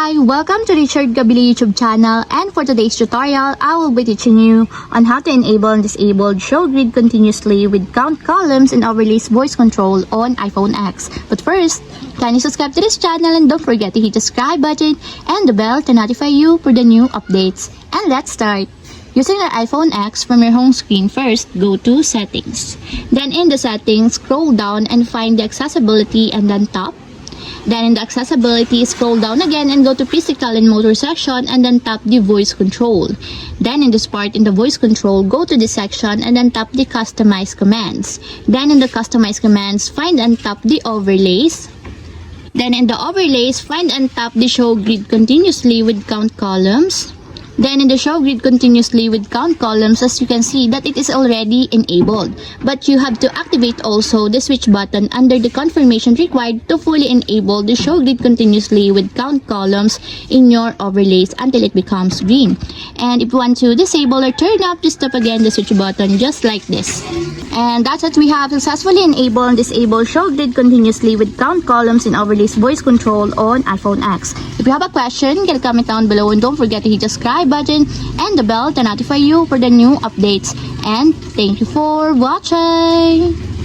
Hi! Welcome to Richard Gabili YouTube channel, and for today's tutorial, I will be teaching you on how to enable and disable show grid continuously with count columns and overlays voice control on iPhone X. But first, kindly subscribe to this channel and don't forget to hit the subscribe button and the bell to notify you for the new updates. And let's start! Using your iPhone X, from your home screen, first go to Settings. Then in the Settings, scroll down and find the Accessibility and then tap. Then in the Accessibility, scroll down again and go to Physical and Motor section and then tap the Voice Control. Then in this part, in the Voice Control, go to this section and then tap the Customize Commands. Then in the Customize Commands, find and tap the Overlays. Then in the Overlays, find and tap the Show Grid Continuously with Count Columns. Then in the Show Grid Continuously with Count Columns, as you can see that it is already enabled. But you have to activate also the switch button under the confirmation required to fully enable the Show Grid Continuously with Count Columns in your overlays until it becomes green. And if you want to disable or turn off, just tap again the switch button just like this. And that's it, we have successfully enabled and disabled Show Grid Continuously with Count Columns and Overlays Voice Control on iPhone X. If you have a question, get a comment down below and don't forget to hit the subscribe button and the bell to notify you for the new updates. And thank you for watching!